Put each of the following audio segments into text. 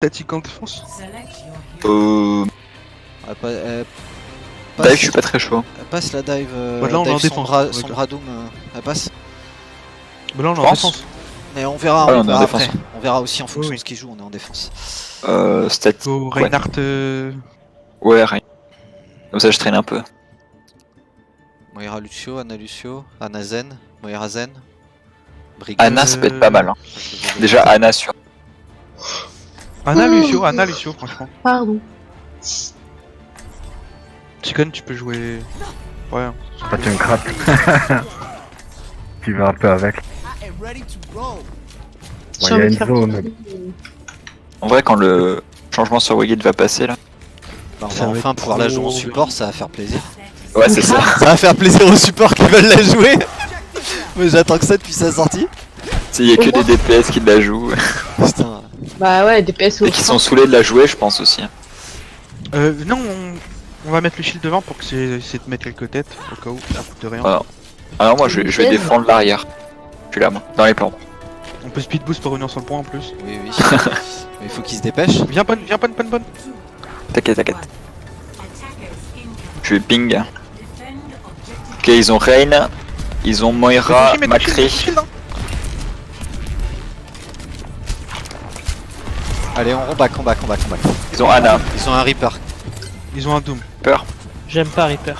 Statique en défense. Ah, passe, Dive, je suis pas très chaud. passe la dive. Bah là, on est en dive défense. son Bradoum, elle passe. Mais là on est en France. défense. Mais on verra, Ah, on on est en verra défense. après. On verra aussi en fonction Oui, oui. de ce qu'il joue, on est en défense. Statique. Go Reinhardt. Ouais, rien. Comme ça, je traîne un peu. Moira Lucio, Anna Lucio, Anna Zen, Moira Zen. Brigade. Anna, ça peut être pas mal. Hein. Déjà, Anna sur. Anna Lucio, franchement. Pardon. Chicken, tu peux jouer. Ouais. Ah, tu me grattes. Tu vas un peu avec. J'ai y a envie de une faire zone. pipi. En vrai, quand le changement sur Wicked va passer là. Bah, on Ça va va enfin être pouvoir la jouer en trop support, ça va faire plaisir. Ouais, c'est ça. Ça va faire plaisir aux supports qui veulent la jouer. Mais j'attends que ça depuis sa sortie. Il y a que des DPS qui la jouent. Putain. Bah ouais, DPS Et qui sont saoulés de la jouer, je pense aussi. Hein. Non, on va mettre le shield devant pour que c'est de mettre quelques têtes au cas où ça coûte rien. Alors, alors moi, je vais défendre l'arrière. Je suis là, moi, dans les plans. On peut speed boost pour revenir sur le point en plus. Oui, oui. Mais il faut qu'il se dépêche. Viens bonne. T'inquiète, t'inquiète. Je vais ping. Ok, ils ont Rain. Ils ont Moira, Mets ton Macri. shield, hein. Allez, on back. Ils ont Anna. Ils ont un Reaper. Ils ont un Doom. Peur. J'aime pas Reaper.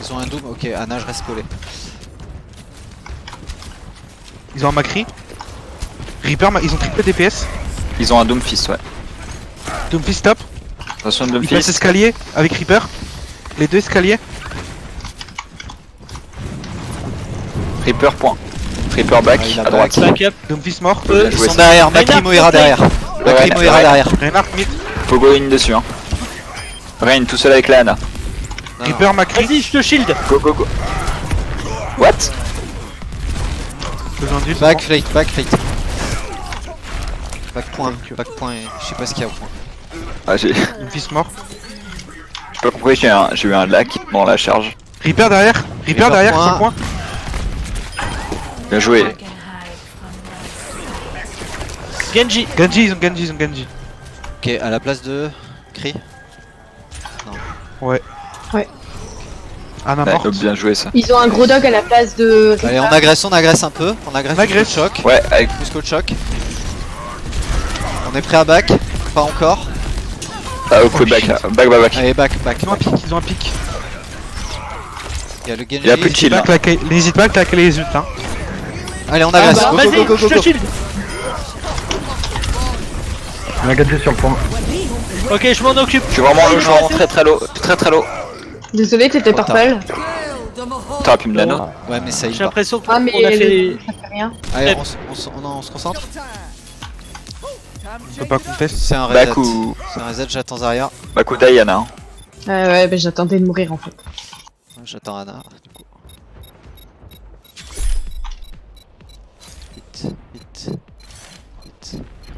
Ils ont un Doom. Ok, Anna, je reste collé. Ils ont un Macri. Reaper, ils ont triplé DPS. Ils ont un Doomfist, ouais. Doomfist top. Attention, Ils passent Doomfist. escalier avec Reaper. Les deux escaliers. Reaper, point. Reaper back, Ah, il a à droite. Back up. Doomfist mort. Bien Ils joué, sont ça. derrière. Macri Reinhardt, Moira derrière. Macri Ouais, Moira ouais. derrière. Reinhardt mid. Faut go in dessus, hein. Rain tout seul avec la Anna. Non, Reaper Macri. Vas-y, je te shield. Go, go, go. What? Besoin d'huile. Back flight. Back point. Back point. Je sais pas ce qu'il y a au point. Ah, j'ai Doomfist mort. pas compris, j'ai eu un lag dans la charge. Reaper derrière. Reaper derrière point. sur le point. Bien joué. Genji. Genji, ils ont Genji. Ok, à la place de Cri. Ouais. Ouais. Anna Ouais, mort. bien joué ça. Ils ont un gros dog à la place de. Allez, on agresse un peu. On agresse On agresse. jusqu'au choc. Ouais, avec Jusqu'au choc. On est prêt à back. Pas encore. au coup de back là. Back. Allez, back. Ils ont un pic. Il y a le Genji. Il a plus de shield. Hein. N'hésite pas à claquer les ults, hein. Allez, on Ah agresse. bah, Go, vas-y, go. je te shield. On a gagné sur le point. Ok, je m'en occupe. Je suis vraiment très low. Très low. Désolé, t'étais Trop purple. T'aurais pu me nano. Ouais, mais ça y J'ai va. l'impression qu'on Ah, a mais fait. ça fait rien. Allez, on se concentre. On peut pas contester. C'est un reset. Back ou. C'est un reset, j'attends Zarya. Back ou Diana. Hein. Ouais, bah j'attendais de mourir en fait. J'attends Anna. Du coup. Vite.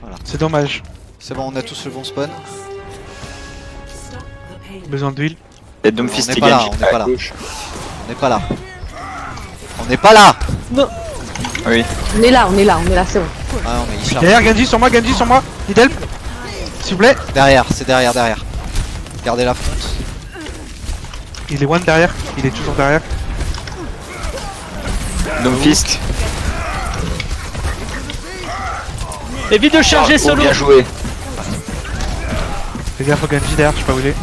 Voilà. C'est dommage. C'est bon, on a tous le bon spawn. Besoin d'huile. Et Doomfist On est et pas là, Genji. on est pas à là. gauche. On n'est pas là. Oui. On est là, c'est bon. Ah non, mais il charge. Derrière, Genji sur moi. Need help. S'il vous plaît. C'est derrière. Gardez la front. Il est one derrière. Il est toujours derrière. Doomfist. Évite de charger Oh, solo. bien joué. Fais gaffe au Genji derrière, je sais pas où il est.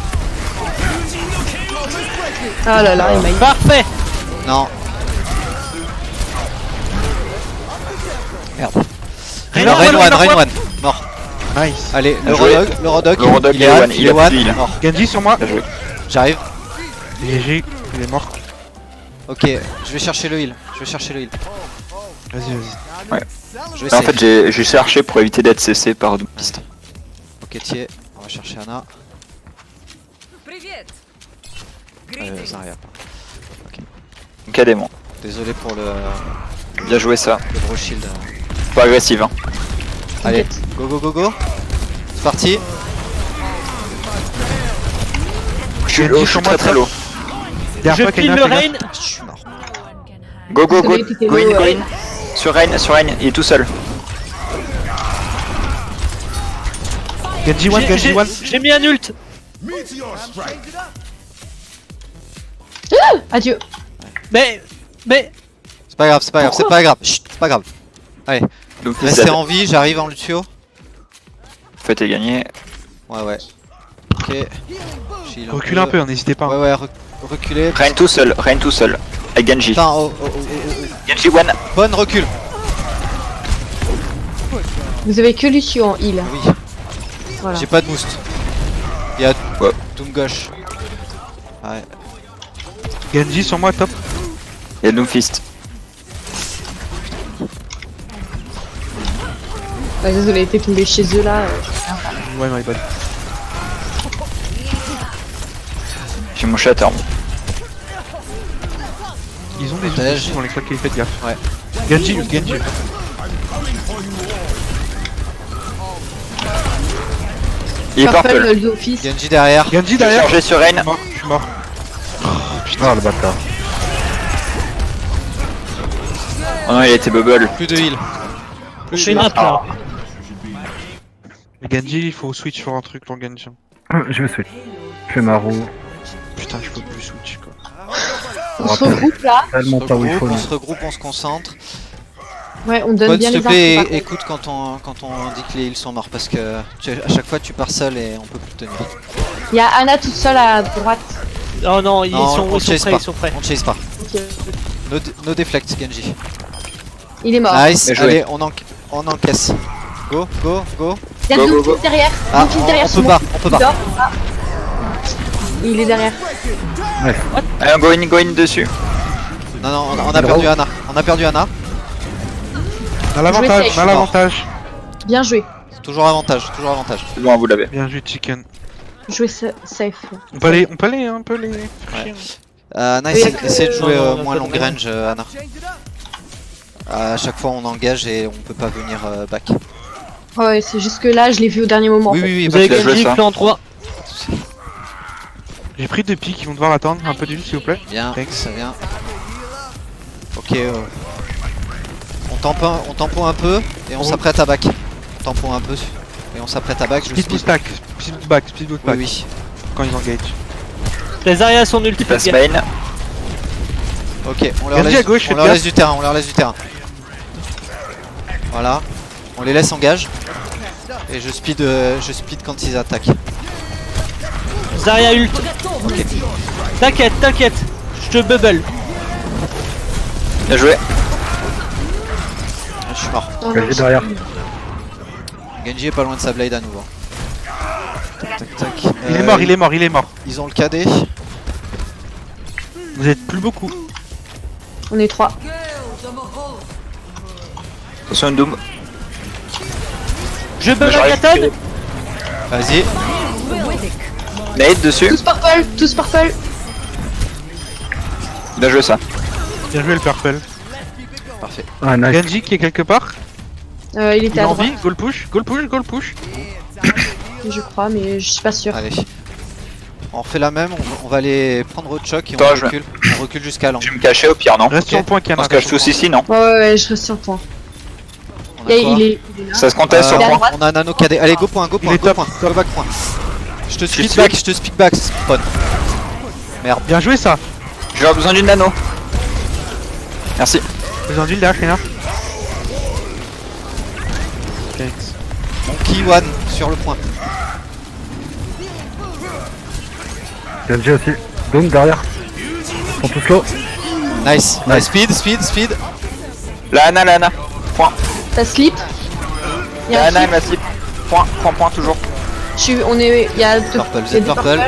Ah là là, il m'a eu. Parfait. Non. Merde. Reinhardt, Rain one. Mort. Nice. Allez, Bien joué. le Rodog. Le Rodog, il il est est one, one. il Il est a plus one. d'huile. Mort. Genji sur moi. Bien joué. J'arrive. GG, il est mort. Ok, je vais chercher le heal. Vas-y. Je vais En essayer. fait, j'ai cherché pour éviter d'être CC par Doomfist. Ok, tiens. On va chercher Anna. Zarya. Cadément. Désolé pour Bien joué ça. le gros shield. Pas agressif, hein. Allez, go. C'est parti. Je suis Genji je sur suis moi, très low. Derrière Je toi, file Kaina, le fais gaffe. rain. Je suis mort. Go. Désolé, t'étais Go low, in. ouais. Sur Rain, il est tout seul. Genji one, Genji one. J'ai mis un ult. Adieu. Mais. C'est pas grave, c'est pas grave, c'est pas grave. Chut, c'est pas grave. Allez, Doomfist restez dead. en vie, j'arrive en Lucio. Faites est gagné. Ouais, ouais. Ok. Chill Recule un peu, hein, n'hésitez pas. Ouais, ouais, reculez. Reign tout seul, Reign tout seul. Avec Genji. Putain, oh. Genji one. Bonne recul. Vous avez que Lucio en heal. Oui, Voilà. j'ai pas de boost. Il y a Ouais. Doom gauche. Ouais. Genji sur moi, top. Il y a Doomfist. Ouais, désolé, t'es tombé chez eux là. Ouais, my bad. J'ai mon shatter. Ils ont des Protège. outils pour les claquer, faites gaffe. Ouais. Genji, Genji. Il est purple. le d'office. Genji derrière. Genji J'ai derrière. chargé sur Reign. Je suis mort. Ah, le bâtard. Oh non, il a été bubble. Plus de heal. Je fais une app là. Mais Genji, il faut switch sur un truc pour Genji. Je vais switch. Je fais ma roue. Putain, je peux plus switch quoi. On se regroupe là. Tellement pas où il faut. On non. se regroupe, on se concentre. Ouais, on donne Pod, bien s'il te les plaît, infos. écoute quand on dit que les heals sont morts parce que à chaque fois tu pars seul et on peut plus tenir. Il y a Anna toute seule à droite. Oh non, ils Non, sont on chase prêts, pas. ils sont prêts. On chase pas. Ok. No deflect, Genji. Il est mort. Nice, Bien joué. allez, on encaisse. Go. Il y a Go, go, Doomfist go. derrière. Ah, Doomfist derrière on sur peut moi. pas, on peut Il pas. dort. Ah. Il est derrière. Allez, go in dessus. Non, on a perdu Anna. On a perdu Anna. On a l'avantage, safe. on a l'avantage. Bien joué. Toujours avantage. C'est bon, vous l'avez. Bien joué, Chicken. Joué safe. On peut aller, un peu les. Anna, Oui, essaie de jouer non, moins pas long de range, Anna. À chaque fois on engage et on peut pas venir back. Ouais, c'est juste que là, je l'ai vu au dernier moment. en fait. Oui, Vous pas avez de bien joué, gagné ça. plan 3. J'ai pris 2 pics, ils vont devoir attendre un peu d'huile s'il vous plaît. Bien, Thanks. ça vient. Ok, on tampon un peu et on s'apprête à back. On tampon un peu et on s'apprête à back. Je Speed boost back, speed boost back, speed boost Oui, back. oui. Quand ils engage. Les Zarya sont nuls, Il passe main. Ok, on leur Genji laisse, à gauche, faites on leur gaffe. laisse du terrain, on leur laisse du terrain. Voilà, on les laisse engage. Et je speed quand ils attaquent. Zarya ult. T'inquiète, je te bubble. Bien joué. Je suis mort. Non, non, Genji derrière. Genji est pas loin de sa blade à nouveau. Tac. Il est mort, il est mort. Ils ont le KD. Vous êtes plus beaucoup. On est 3. Attention, une Doom. Je bubble J'arrive. Katon. Vas-y. Nade dessus. Tous purple. Bien joué ça. Bien joué le purple. Parfait. Ah, nice. Genji qui est quelque part. Il était Il est à en droite, vie. Goal push, goal push, goal push. je crois, mais je suis pas sûre. Allez. On refait la même, on va aller prendre au choc et Attends, on je- recule. On recule jusqu'à l'angle. Je vais me cacher au pire, non? Reste sur le point qu'il y en On a. se cache tous ici, non? Ouais, je reste sur le point. On a quoi Il est là. Ça se conteste sur Il est le à point. droite. On a un anneau KD. Allez, go point, Il est go top, point. top. Go back point. Je te speed suis. back, spawn. Merde. Bien joué ça. J'aurais besoin d'une nano. Merci. Besoin d'huile derrière, Reinhard. Thanks. Monkey one sur le point. Genji aussi. Doom derrière. Ils sont tous low. Nice. Nice. Speed. La Anna. Point. Ça slip. Il y La a un Anna, elle slip. va slip. Point, toujours. Il y a deux. Purple, il y a Z deux purple.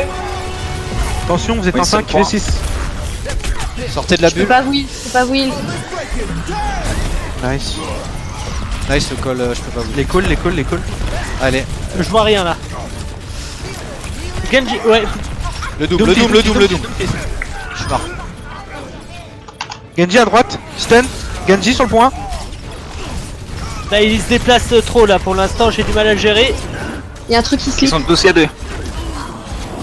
Attention, vous êtes Oui, en c'est le 5 point. v 6. Sortez de la Je peux bulle. pas will, je peux pas will. Nice. Nice le call, je peux pas vous. Les calls. Allez. Je vois rien là. Genji, ouais. Le double. Je suis mort. Genji à droite. Stun. Genji sur le point. Là, il se déplace trop là pour l'instant, j'ai du mal à le gérer. Il y a un truc qui Ils slip. sont tous à deux.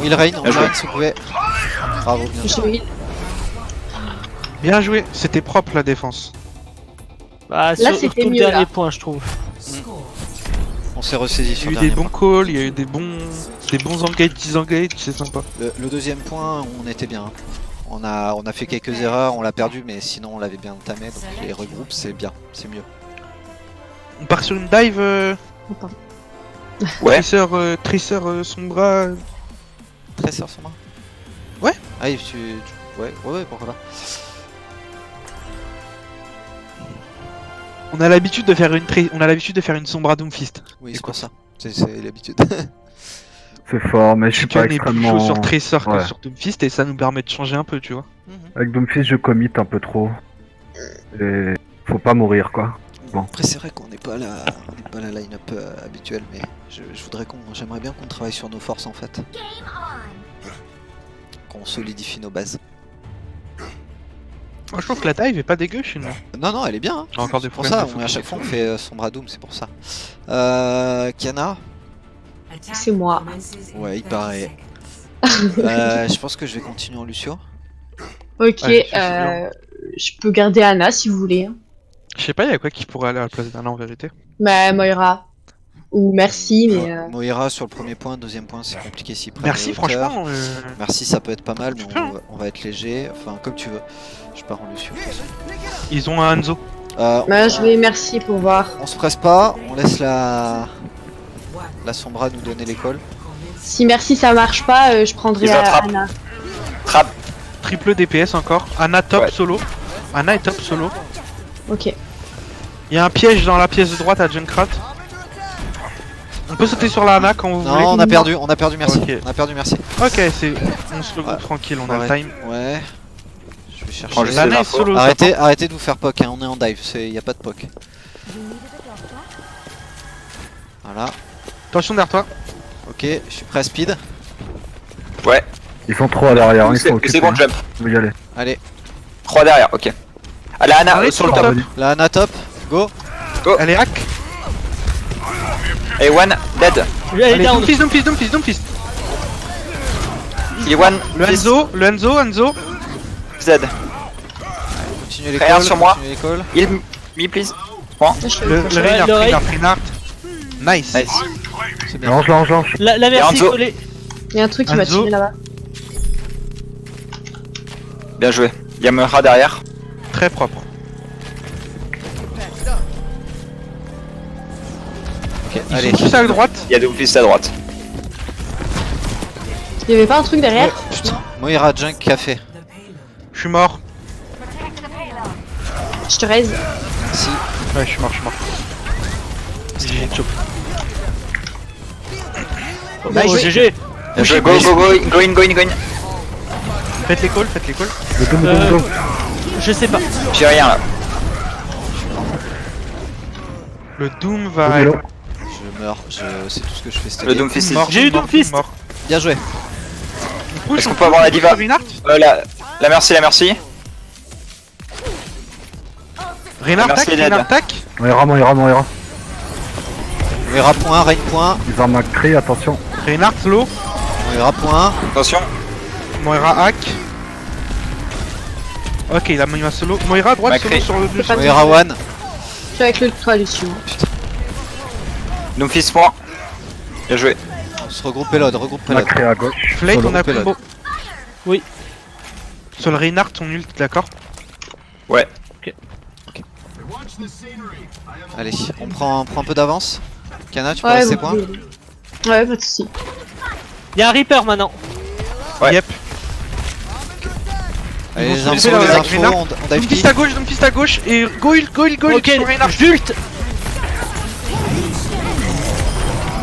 Will Rain, Bien joué. si vous pouvez. Bravo, bien Je joué. will. Bien joué. C'était propre la défense. Bah, Là, sur c'était tout le mieux, dernier là. point, je trouve. s'est ressaisi sur Il y le a eu des dernier bons point. calls, il y a eu des bons engage, 10 engage, c'est sympa. Le deuxième point, on était bien. On a fait quelques erreurs, on l'a perdu, mais sinon on l'avait bien entamé. Donc les regroupes, c'est bien, c'est mieux. On part sur une dive, Attends. Ouais. Tracer Sombra. Tresseur son main. Ouais. Ah oui, ouais, pourquoi pas. On a l'habitude de faire une Sombra Doomfist. Oui, c'est Écoute. pour ça. C'est l'habitude. C'est fort, mais je suis pas On est plus extrêmement... chaud sur Tracer que Ouais. sur Doomfist et ça nous permet de changer un peu, tu vois. Avec Doomfist, je commit un peu trop. Et faut pas mourir, quoi. Bon. Après, c'est vrai qu'on n'est pas la line-up habituelle, mais j'aimerais bien qu'on travaille sur nos forces en fait. Qu'on solidifie nos bases. Moi je trouve que la dive est pas dégueu chez nous. Non, elle est bien. Hein. J'ai encore des Pour problèmes. ça, à chaque fois on fait Sombra Doom, c'est pour ça. Kiana. C'est moi. Ouais, il paraît. Je pense que je vais continuer en Lucio. Ok, Ouais, je suis sûr. je peux garder Anna si vous voulez. Hein. Je sais pas, il y a quoi qui pourrait aller à la place d'Anna en vérité. Bah, Moira. Ou merci, mais. Moira sur le premier point, deuxième point, c'est compliqué s'il prend Merci, les hauteurs. franchement. Merci, ça peut être pas mal, mais Tu peux, hein. on va être léger. Enfin, comme tu veux. Je pars en Lucio. Ils ont un Hanzo. Bah, je vais merci pour voir. On se presse pas, on laisse la Sombra nous donner l'école. Si merci ça marche pas, je prendrai Ils attrapent. Anna. Trap. Triple DPS encore. Anna top Ouais. solo. Anna est top solo. Ok. Il y a un piège dans la pièce de droite à Junkrat. On peut sauter sur la Anna quand vous voulez. Non, on a perdu, merci. Ok. On a perdu, merci. Ok, on se le groupe Ouais. tranquille, on a Ouais. le time. Ouais. Je vais chercher. Prends juste L'Anna les est infos. solo. Arrêtez de vous faire poke, hein. On est en dive, y a pas de poke. Voilà, Attention derrière toi. ok, je suis prêt à speed. Ouais. Ils sont trop à l'arrière, ils sont C'est occupés. bon, jump. Vous y allez. Allez, 3 derrière, ok. Allez, Anna, Allez, sur le sur top. top. la Anna top, go. Elle est hack. Et one, dead. Elle est Allez, down. Doomfist. Et one, Le Hanzo. Z. Continuez les Frère, calls, sur moi. continuez les calls. Heal me, please. Le Reinhardt, le Reinhardt. Nice. Nice. C'est bien. Lance. La merci, Enzo. collé. Il y a un truc qui m'a Hanzo. tué là-bas. Bien joué. Il y a Moira derrière. Très propre. Ok, Ils allez. sont tous à la droite. Il y a Doomfist à droite. Il y avait pas un truc derrière Putain, Moira Junk Café. Je suis mort. Je te raise. Si. Ouais, je suis mort. J'ai chope. Bah, Oh, je- GG. Bien joué. Go in. Faites les calls. Le Doom. Je sais pas. J'ai rien là. Le Doom va Hello. être Je meurs, c'est tout ce que je fais cette Le Doomfist est... mort. J'ai eu mort, Doomfist. mort. Bien joué. Est-ce qu'on peut avoir la diva? Reinhardt La merci. Reinhardt Merci, tac, Ned. Reinhardt tac. Moira. Moira point, Rain point. Ils ont macré, attention. Reinhardt slow. Moira point. Attention. Moira hack. Ok, il a mis un solo. Moira droite Macré. solo sur le pas Moira one. Je suis avec le toit dessus. Doomfist point. Bien joué. On se regroupe Pelod, Macré à gauche. Flake, Solo. on a Pelot. combo. Oui. Sur le Reinhardt, on ult, d'accord. Ouais. Allez, on prend un peu d'avance. Kana, tu peux Ouais, rester vous point. pouvez. Ouais, pas de soucis. Il y a un Reaper maintenant. Ouais. Yep. Allez, Ils les vont infos, sauter les la infos, Reinhardt. on dive Doomfist qui à gauche, Doomfist à gauche. Et go ult Ok, sur Reinhardt. j'ult.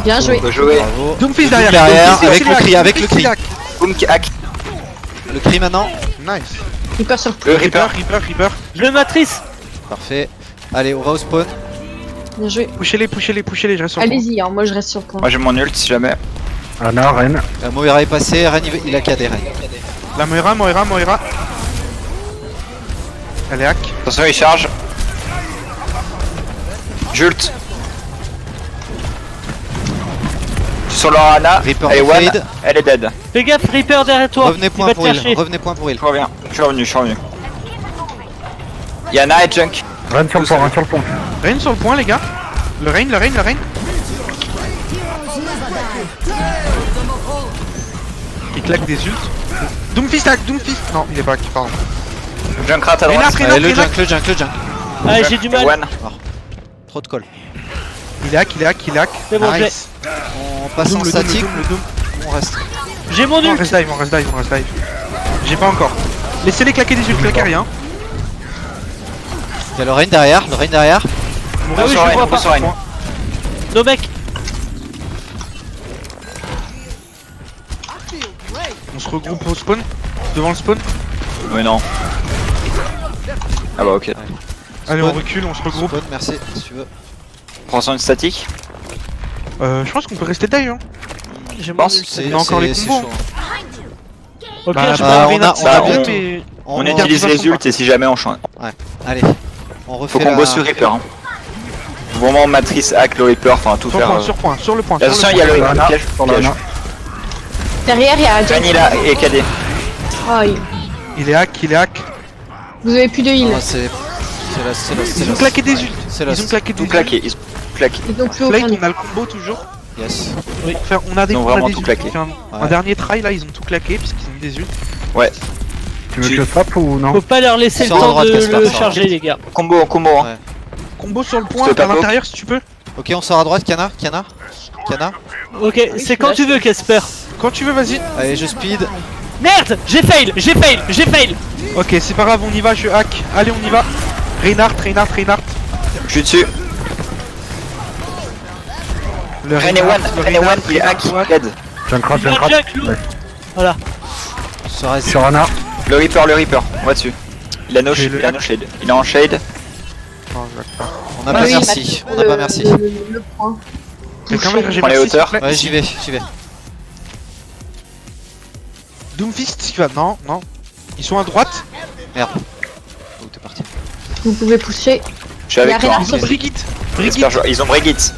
Bien joué. Bien joué. Bravo. Doomfist Le derrière. derrière, Doomfist, avec il le hack, cri, avec le Doomfist, cri. il hack. Boom qui hack. Le cri maintenant. Nice. Reaper sur le Le Reaper. Reaper. Je le matrice. Parfait. Allez, on va au spawn. Bien joué. Poussez-les, je reste sur le point. Allez-y, hein, moi je reste sur le point. Moi j'ai mon ult si jamais. Anna, Reine. Moira est passé, Ren il a KD Ren. La Moira. Elle est hack. Attention, il charge. Jult. Sur leur Anna. Reaper Elle est one. fade. Elle est dead. Fais gaffe, Reaper derrière toi. Revenez Il point va te pour il. chercher. Revenez point pour il. Je reviens. Je suis revenu. Yana et Junk. Reine sur le pont. Rain sur le point, les gars. Le Rain. Il claque des ults. Doomfist hack, Doomfist. Non, il est pas hack, pardon. Junkrat à Reinhardt, droite. Reinhardt, Allez, le Reinhardt. junk, le junk. Ah, j'ai du mal. One. Trop de call. Il est hack, il est hack, il est hack. C'est bon, Nice. On passe en Le doom, statique, le doom. on reste. J'ai mon On ult. reste dive, on reste dive, on reste dive. J'ai pas encore. Laissez-les claquer des ults, claquez rien. Il y a le rain derrière, Ah oui, je le vois pas. sur Reign. No mec. On se regroupe au spawn. Devant le spawn. Oui, non. Ah bah ok. Allez, on recule, on se regroupe. Spawn, merci, si tu veux. Prends sur une statique. Je pense qu'on peut rester dive. Hein. J'ai mon Pense. ult. C'est On a encore les c'est combos. chaud. Ok, Bah, je bah, vais on a- Reinhardt. on Bah, a on, mais- on On utilise les ults et si jamais on change. Allez, on refait Faut qu'on la... bosse sur Reaper. Hein. Vraiment matrice hack le Reaper, enfin tout faire. Sur point, sur le point. Attention, sur il y a le Voilà. piège. Sur la piège. main. Derrière, il y a Jack. Vanilla et KD. Ah, Il est hack, il est hack. vous avez plus de heal. Ah, c'est Ils ont claqué des ults. C'est Ils ont claqué des Tout ults. claqué, ils ont claqué. Ils ont plus Flake, aucun. on a le combo toujours. Yes. Enfin, on a des, Ils ont on a vraiment des tout ults. claqué. On fait un Ouais. dernier try là, ils ont tout claqué puisqu'ils ont mis des ults. Tu veux que je swap ou non? Faut pas leur laisser le Sors à temps droite, de Casper, le sors à charger, les gars. Combo, combo. Hein. Ouais. Combo sur le point, Stop à taco. l'intérieur si tu peux. Ok, on sort à droite, Kana. Ok, c'est quand tu veux, Casper. Quand tu veux, vas-y. Allez, je speed. Merde, j'ai fail. Ok, c'est pas grave, on y va, je hack. Allez, on y va. Reinhardt. Je suis dessus. Le Reign et One, Reign et One, il est hack. Dead. Junkrat, Il y a Junkrat. Jack, loup. Ouais. Voilà. Sur reste. Sur Ana. Le Reaper, on va dessus. Il a no J'ai shade, le il a no shade. Il est en shade. On a Bah pas oui, merci. On a pas merci. Le point. Quelqu'un veut que j'ai Prends les merci, s'il hauteurs. te plaît Ouais, j'y vais. Doomfist, si tu vas. Non. Ils sont à droite. Merde. Oh, t'es parti. Vous pouvez pousser. Je suis avec Il y a toi. rien Ils ont à Brigitte. J'espère jouer. Ils ont Brigitte.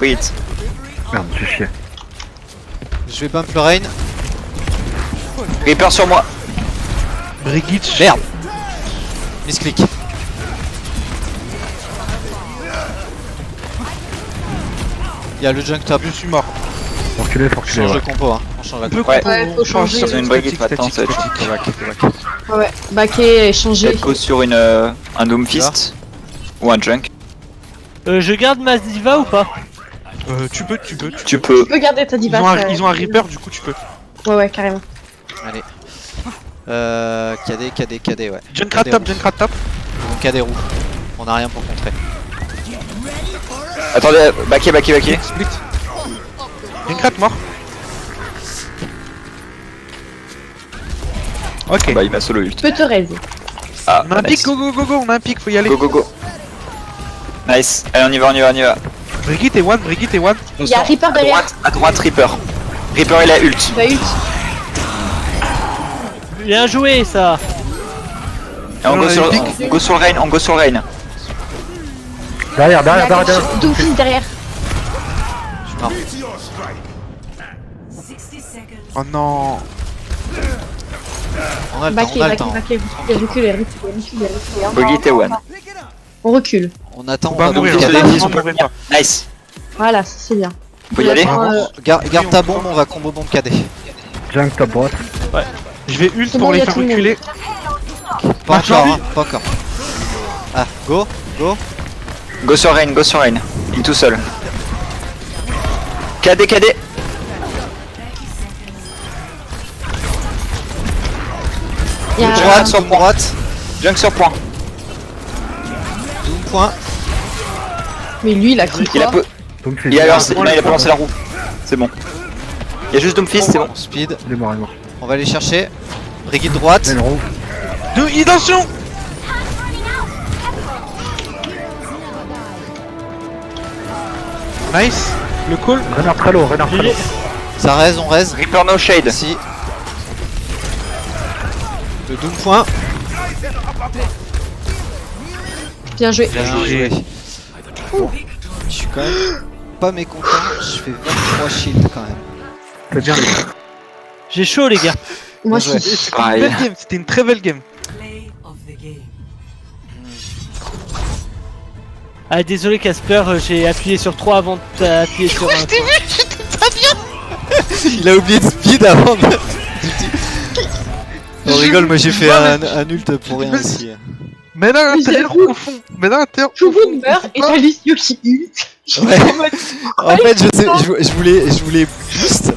Merde, j'ai chier. Je vais bump le rain. Reaper sur moi. Brigitte. Merde. Misclick. Il y a le junk top. Je suis mort. Faut reculer, On change ouais. de compo, hein. On change la On peut compo. Ouais. Ouais, faut changer. Sur une Brigitte maintenant, ça va être Statique. Ouais, baquer et changer. peut-être go sur une, un Doomfist. Ou un Junk. Je garde ma diva ou pas? Tu peux. Tu peux. Tu peux garder ta diva. Ils ont un Reaper, du coup tu peux. Ouais, carrément. Allez. KD, ouais. Junkrat top. Donc KD roux. On a rien pour contrer. Attendez, backé. Split. Junkrat mort. Ok. Bah il m'a solo ult. Tu peux te raise. Ah, On a un nice. pic, go, on a un pic, faut y aller. Go. Nice. Allez, on y va. Brigitte et One. Il y a Reaper derrière. À droite, Reaper. Reaper il a ult. Il va ult. Bien joué, ça. Et on Non, go les sur, pics. on go sur le Reign. Derrière. Doomfist derrière. Oh non. On a le temps. Baquer. Reculer. hein. Brigitte et One. On recule. On attend, Faut on pas va mourir. donc les KD. dés, ils ont on mourrait pas. Nice. Voilà, ça, c'est bien. On peut y aller. Garde ta bombe, on va combo bombe KD. Junk top droite. Je vais ult C'est pour bon, les y a faire tout le monde. reculer. Pas j'ai encore, envie. hein, pas encore. Ah, go. Go sur Reign. Il est tout seul. KD. Il y a Droite sur point. Droite. Junk sur point. Doom point. Mais lui, il a cru Il a, quoi peu- Doomfist. il a lancé, non, il a pas lancé la roue. C'est bon. Il y a juste Doomfist, c'est bon. Speed. Il est mort. On va aller chercher. Brigitte droite. Mais le roux. Attention. Nice. Le call. Renard très low. Ça raise, on raise. Reaper no shade. Si. Le Doom point. Bien joué. Bien joué. Je suis quand même pas mécontent. Je fais 23 shields quand même. C'est bien. J'ai chaud, les gars. Moi Bien joué. aussi. Pareil. C'était une très belle game. Ah, désolé, Casper, j'ai appuyé sur 3 avant d'appuyer sur 1. Il a oublié de speed avant de... On rigole, moi j'ai fait un ult pour rien aussi. Mais non, Mais t'as j'avoue. au fond. Mais non, t'es Tout le monde meurt et t'as Lucio qui ult. Ouais. En fait, je voulais boost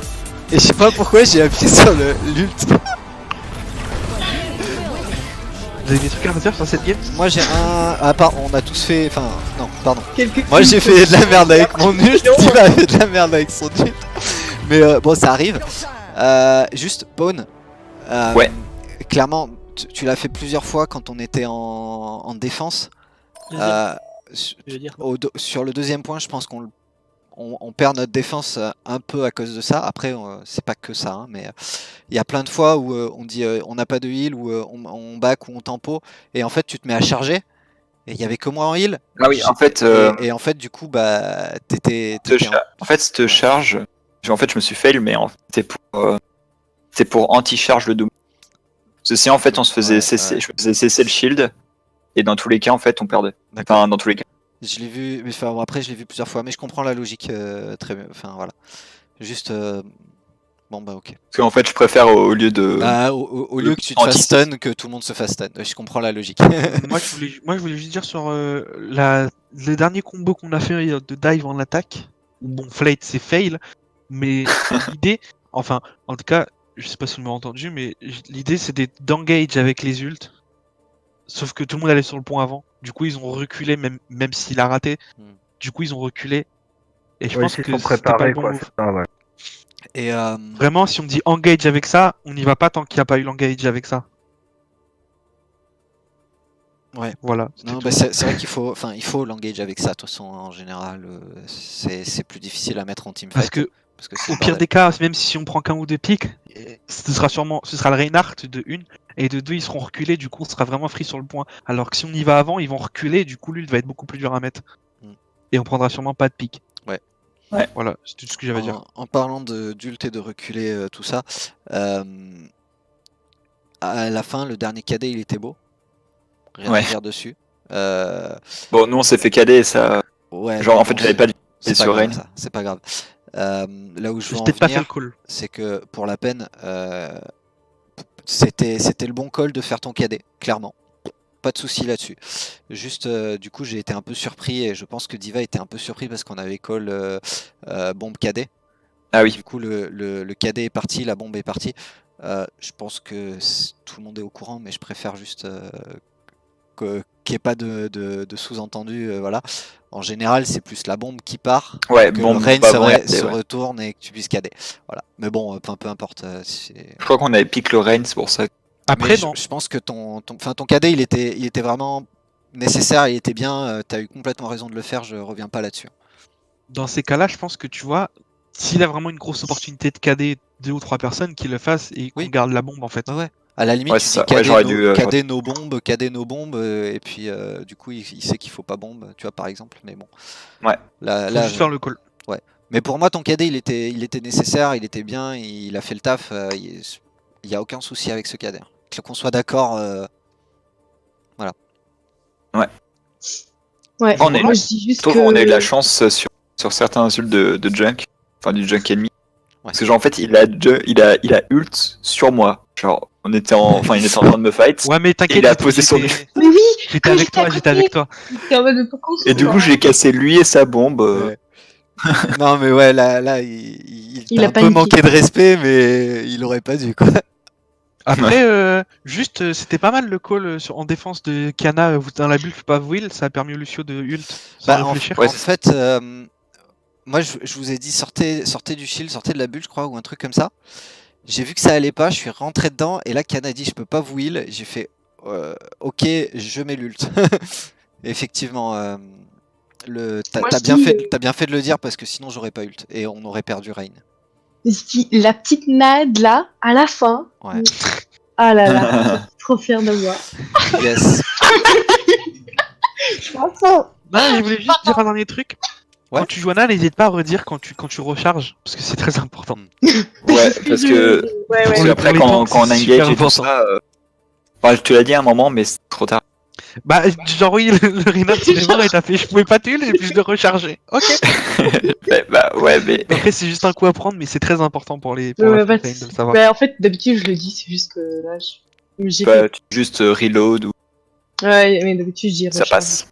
et je sais pas pourquoi j'ai appuyé sur l'ult. Vous avez des trucs à me dire sur cette game? Moi j'ai un... À part, on a tous fait... Enfin, non, pardon. Quelques Moi j'ai ults. fait de la merde avec mon ult, Diva a fait de la merde avec son ult. Mais bon, ça arrive. Juste, Pawn. Ouais. Clairement, tu l'as fait plusieurs fois quand on était en défense. Je veux dire. Sur le deuxième point, je pense qu'on perd notre défense un peu à cause de ça. Après, c'est pas que ça, hein, mais il y a plein de fois où on dit on n'a pas de heal, ou on back, ou on tempo, et en fait tu te mets à charger, et il y avait que moi en heal. Ah oui, en fait, Et en fait, du coup, bah, t'étais en fait, cette charge, en fait, je me suis fail, mais c'était pour anti-charge le Doom. Ceci, en fait, on se faisait cesser, je faisais cesser le shield, et dans tous les cas, en fait, on perdait. D'accord. Enfin, dans tous les cas. Je l'ai vu, mais enfin, bon, après je l'ai vu plusieurs fois, mais je comprends la logique très bien. Enfin voilà. Juste. Bon bah ok. Parce qu'en fait, je préfère au lieu de. Bah, au lieu que tu te fasses stun, que tout le monde se fasse stun. Je comprends la logique. moi, je voulais juste dire sur le dernier combo qu'on a fait de dive en attaque. Bon, Flate c'est fail, mais l'idée, enfin, en tout cas, je sais pas si vous m'avez entendu, mais l'idée c'était d'engage avec les ults. Sauf que tout le monde allait sur le pont avant. Du coup, ils ont reculé, même s'il a raté. Du coup, ils ont reculé. Et je pense que sont c'était pas préparés, le bon quoi. move. C'est ça, ouais. Et Vraiment, si on me dit engage avec ça, on n'y va pas tant qu'il n'y a pas eu l'engage avec ça. Ouais. Voilà. non, bah, c'est vrai qu'il faut, enfin, il faut l'engage avec ça. De toute façon, en général, c'est plus difficile à mettre en teamfight. Parce que c'est au le pire bordel. des cas, même si on prend qu'un ou deux pics, ce sera le Reinhardt de 1 et de 2 ils seront reculés, du coup on sera vraiment free sur le point. Alors que si on y va avant, ils vont reculer, du coup l'ult va être beaucoup plus dur à mettre. Et on prendra sûrement pas de pic. Ouais. Voilà, c'est tout ce que j'avais à dire. En parlant d'ult et de reculer, tout ça, à la fin, le dernier KD il était beau. Rien à dire dessus. Bon, nous on s'est fait cader, ça. Ouais. Genre, en fait, j'avais pas c'est sur pas grave, Rain. ça, c'est pas grave. Là où je veux en J'ai peut-être pas fait le venir, call. c'est que pour la peine, c'était le bon call de faire ton KD, clairement. Pas de souci là-dessus. Juste, du coup, j'ai été un peu surpris, et je pense que Diva était un peu surpris parce qu'on avait call bombe KD. Ah oui. Du coup, le KD est parti, la bombe est partie. Je pense que tout le monde est au courant, mais je préfère juste qu'il n'y ait pas de sous-entendu. Voilà. En général, c'est plus la bombe qui part, Ouais, que bombe, le Rain pas se, bon, se ouais. retourne et que tu puisses KD. Voilà. Mais bon, peu importe. Je crois qu'on avait piqué le Rain, c'est pour ça. Après, Mais non. je pense que ton KD, il était vraiment nécessaire, il était bien. Tu as eu complètement raison de le faire, je reviens pas là-dessus. Dans ces cas-là, je pense que tu vois, s'il a vraiment une grosse opportunité de cader 2 ou 3 personnes, qu'il le fasse et qu'on garde la bombe en fait. Ouais. À la limite, Ouais, tu c'est dis ça. Ouais, KD nos bombes, et puis du coup, il sait qu'il faut pas bombe, tu vois, par exemple. Mais bon. Ouais. Faut juste faire le call. Ouais. Mais pour moi, ton KD, il était nécessaire, il était bien, il a fait le taf. Il y a aucun souci avec ce KD. Qu'on soit d'accord. Voilà. Bah, Ouais, On est- moi je dis juste Sauf que... qu'on a eu de la chance sur certains ults de Junk. Enfin, du Junk ennemi. Ouais. Parce que genre en fait il a ult sur moi. Genre il était en train de me fight. Ouais, mais t'inquiète, Il a posé son Mais oui, J'étais avec toi, j'étais avec toi. t'es en mode de pourquoi on se Et du voit coup j'ai cassé lui et sa bombe. Ouais. Non, mais ouais, là, il Il a a un peu paniqué. manqué de respect, mais il aurait pas dû, quoi. Après, juste, c'était pas mal le call en défense de Kiana. Vous dans la bulle, pas Will, ça a permis au Lucio de ult sans Bah, en réfléchir. ouais, fait, moi, je vous ai dit sortez du shield, sortez de la bulle, je crois, ou un truc comme ça. J'ai vu que ça allait pas, je suis rentré dedans, et là, Kiana a dit je peux pas vous heal. J'ai fait ok, je mets l'ult. Effectivement, Moi, t'as je bien dis, fait de le dire, parce que sinon j'aurais pas ult, et on aurait perdu Rain. la petite nade là, à la fin. Ouais. Ah là là, je suis trop fière de moi. Yes. Non, je voulais juste dire un dernier truc. Ouais. Quand tu joues Ana, n'hésite pas à redire quand tu recharges, parce que c'est très important. Ouais, parce que Ouais, parce Pour qu'après les quand tanks, on c'est engage super et tout important. ça. Enfin, je te l'ai dit à un moment mais c'est trop tard. Bah, genre oui, le Reinhardt il est mort et t'as fait je pouvais pas tuer, j'ai plus de recharger. Ok. Bah ouais, mais Après, c'est juste un coup à prendre, mais c'est très important pour la bah, Fontaine de le savoir. bah, en fait, d'habitude, je le dis, c'est juste que là, j'ai bah, tu juste reload ou Ouais, mais d'habitude, je dis ça recharge. passe.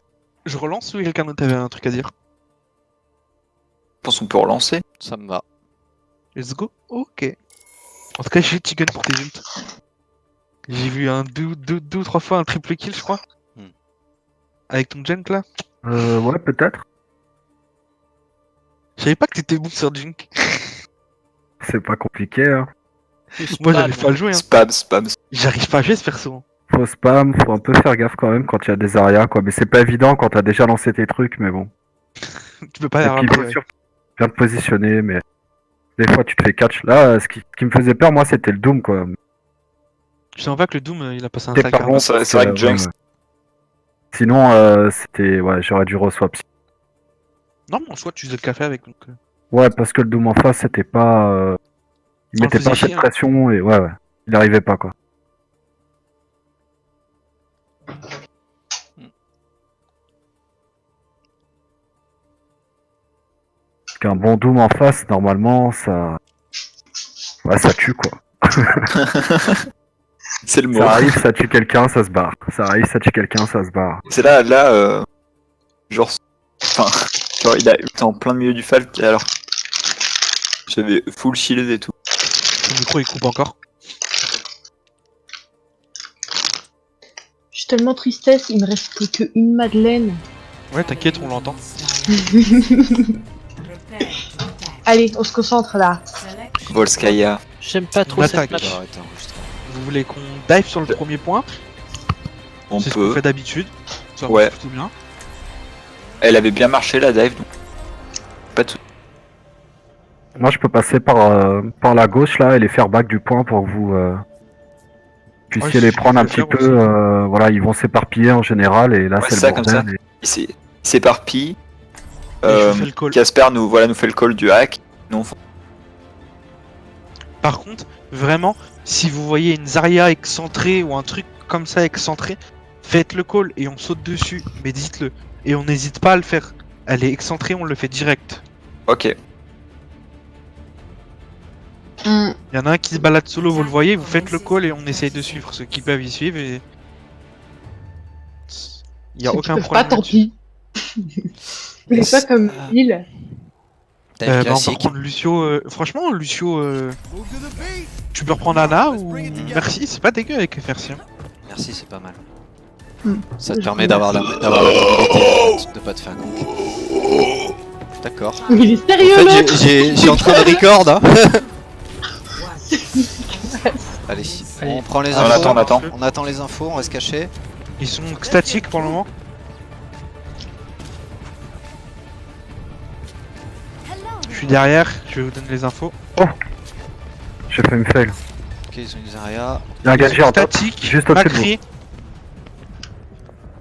Je relance ou quelqu'un d'autre avait un truc à dire? Je pense qu'on peut relancer. Ça me va. Let's go. Ok. En tout cas, j'ai Chicken pour tes ults. J'ai vu un deux ou trois fois un triple kill, je crois. Avec ton junk là. Ouais, peut-être. Je savais pas que t'étais bon sur junk. C'est pas compliqué, hein. Moi, j'arrive pas à le jouer. Hein. Spam. J'arrive pas à jouer ce perso. Faut spam, faut un peu faire gaffe quand même quand il y a des arias, quoi. Mais c'est pas évident quand t'as déjà lancé tes trucs, mais bon. Tu peux pas les Et puis, rappeler. bien sûr, bien te positionner, mais des fois tu te fais catch. Là, ce qui me faisait peur, moi, c'était le Doom, quoi. Je sens pas que le Doom il a passé un C'était sac. pas bon, c'est parce vrai que Junks- ouais. Sinon, c'était. Ouais, j'aurais dû re-swap. Non, mais en soi, tu faisais le café avec. Donc, Ouais, parce que le Doom en face, c'était pas. Il On le mettait faisait pas cette chier, hein. pression et ouais. Il arrivait pas, quoi. Parce qu'un bon Doom en face, normalement, ça. Ouais, ça tue, quoi. C'est le mot. Ça arrive, ça tue quelqu'un, ça se barre. Ça arrive, ça tue quelqu'un, ça se barre. C'est là, genre, enfin, genre il a été en plein milieu du fight alors j'avais full shield et tout. ton micro il coupe encore. Je suis tellement tristesse, il me reste plus qu'une Madeleine. Ouais, t'inquiète, on l'entend. Allez, on se concentre là. Volskaya. J'aime pas trop On cette attaque. map. Je vais arrêter d'enregistrer. Vous voulez qu'on dive sur le premier point? On C'est ce qu'on peut. fait d'habitude. Ça Ouais. marche plutôt bien. Elle avait bien marché la dive donc. Pas de soucis. Moi, je peux passer par la gauche là et les faire back du point pour que vous puissiez Ouais, les je prendre un peux petit faire peu. aussi. Voilà, ils vont s'éparpiller en général et là Ouais, c'est ça, le comme bordel. Il s'éparpille. Et je fais le call. Casper nous fait le call du hack. Non, Par contre, vraiment, si vous voyez une Zarya excentrée ou un truc comme ça excentré, faites le call et on saute dessus, mais dites-le. Et on n'hésite pas à le faire. Elle est excentrée, on le fait direct. ok. Il y en a un qui se balade solo, vous le voyez, vous faites le call et on essaye de suivre. Ceux qui peuvent y suivre et. Il n'y a Ceux qui aucun peuvent problème. pas, tant là-dessus. pis. Vous voulez pas comme il. Dive Bah, on va classique. reprendre Lucio. Franchement, Lucio. Tu peux reprendre Anna ou. Merci, c'est pas dégueu avec Merci. Hein. Merci, c'est pas mal. Hmm. Ça te permet d'avoir la mobilité, en fait, de pas te faire gank. D'accord. Il est En sérieux fait, l'autre. j'ai en train de record hein. Allez, on prend les On infos. attend. On attend les infos, on reste caché. Ils sont statiques pour le moment. Je suis derrière, je vais vous donner les infos. J'ai fait une fail. Ok, ils ont une Zarya. Il y a un Ils gadget sont en top. statiques, juste au-dessus de vous. Macri.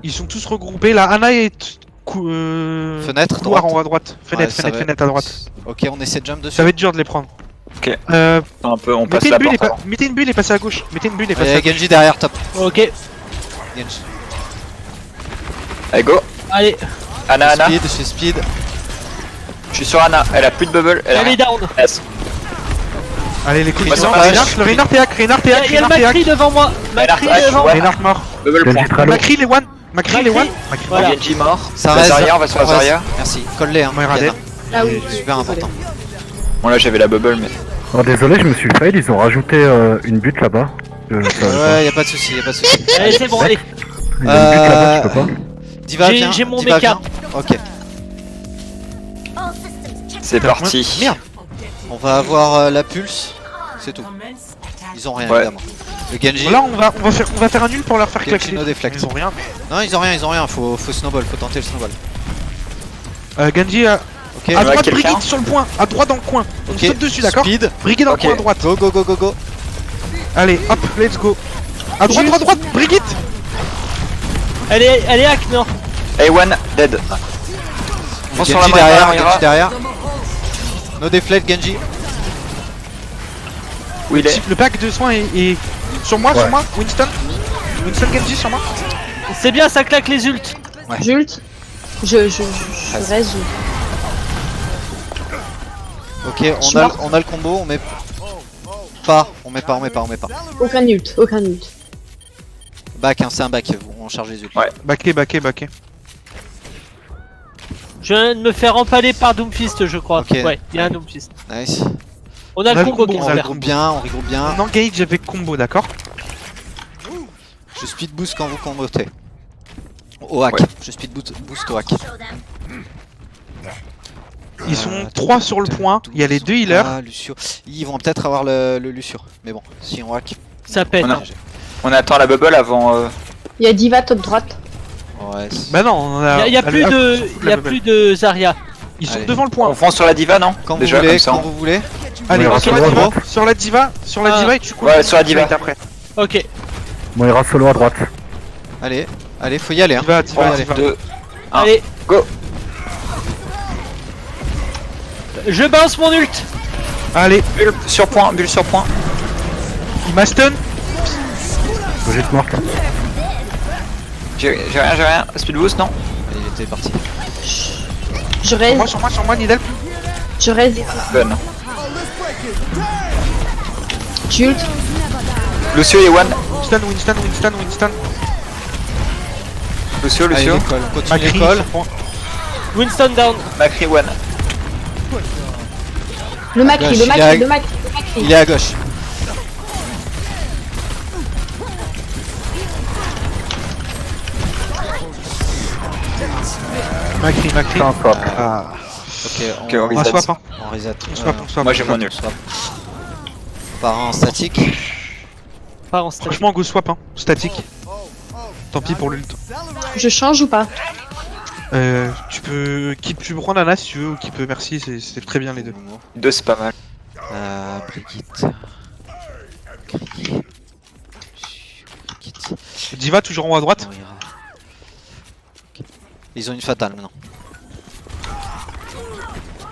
Ils sont tous regroupés là. Anna est. Fenêtre, couloir droite. en haut à droite. Ouais, ça va- Fenêtre à droite. Ok, on essaie de jump dessus. Ça va être dur de les prendre. Ok. Euh, Un peu, on passe mettez, la une bulle porte. et mettez une bulle et passez à gauche. Mettez une bulle et passez Et à gauche. Genji derrière, top. Ok, Genji. Allez, go. allez, Anna. Speed, je suis speed. Je suis sur Anna. Elle a plus de bubble. Elle a elle est rien. down. Yes. Allez, les coups Passe de en sang. flash. Reinhardt et hack, Reinhardt et Il y a hack, le Reinhardt et hack. Macri devant moi. Macri Reinhardt, devant. ouais. Reinhardt mort. Bubble Genji point. très low. Macri les one. Macri les one. Macri Voilà. Genji mort. Ça La reste. Zarya, on va sur la Zarya. Merci. Colle-les, hein. Moira Yana. dead. Ah oui, Super important. Bon, là, j'avais la bubble, mais. Oh, désolé, je me suis fail. Ils ont rajouté une butte là-bas. Ouais, y'a pas de soucis, y'a pas de soucis. Allez, c'est bon, allez. Il y a une butte là-bas, je peux pas. Diva, J'ai- viens. j'ai mon Diva, méca. viens. Ok. C'est parti. Merde. On va avoir la pulse. C'est tout. Ils ont rien, Ouais. évidemment. Le Genji. Là, on va faire un nul pour leur faire Genji claquer. no deflect. Ils ont rien. Non, ils ont rien. Faut snowball, faut tenter le snowball. Genji à Ok. droite, quelqu'un Brigitte sur le point. À droite dans le coin. On Ok. saute dessus, d'accord? Speed. Brigitte dans Ok. le coin à droite. Go, go, go, go, go. Allez, hop, let's go. À droite, Brigitte. Elle est hack, non. A1 dead. On sur la Genji derrière, Moira. Genji derrière. No deflect, Genji. Où il est? Le pack de soins est sur moi, Ouais. Winston. Winston Genji sur moi. C'est bien, ça claque les ults. J'ult. Je reste. Ok, Je suis mort. on a le combo, on met pas. Aucun ult, aucun ult. Back, hein, c'est un back, on charge les ults. Ouais. Backé. Je viens de me faire empaler par Doomfist, je crois. Ok. Ouais, il y a un Doomfist. Nice. On a le combo qui On se perd. rigole bien, on rigole bien. On engage avec combo, d'accord? Je speed boost quand vous combotez. Au hack, Ouais. je speed boost au hack. Ils sont 3 sur le point, il y a les 2 healers. Ah, Lucio. Ils vont peut-être avoir le Lucio. Mais bon, si on hack. Ça pète. On a- hein. On attend la bubble avant. Il y a Diva top droite. Ouais. Bah non, on a. Il y a plus de, il y a plus de Zarya. Ils sont Allez. devant le point. On fonce sur la diva, non? Quand Déjà, vous voulez, comme ça. quand vous voulez. Allez, Moira sur solo la à diva, droite. sur la Ah. diva et tu cours. Ouais, sur la diva. Après. Ok. Moira solo à droite. Allez, faut y aller. Hein. Diva. 2. Ah. Allez. Go. Je balance mon ult. Allez, Bulle sur point. il m'a stun. Juste morte. J'ai rien. Speed boost, non? Allez, il était parti. Je reste. Sur moi, Nidal. Je reste. Gun. J'ult. Lucio et One. Winston. Lucio. Allez, l'école. Continue Macri, l'école. sur point. Winston down. Macri, One. Le Macri, Gauche, le il Macri, a- le Macri. Il est à gauche. Macri. C'est un swap. Ah. Ok, Ok, on On va reset. swap, hein. on reset. On swap. Moi j'ai mon nul. Par en statique. Pas en stage. Franchement, go swap, hein. Statique. Tant pis pour l'ult. Je change ou pas? Tu peux. Qui tu peux prendre Anna si tu veux, ou qui peut merci, c'est très bien les deux. 2 c'est pas mal. Brigitte. Diva toujours en haut à droite. Moira. Ok. Ils ont une fatale maintenant.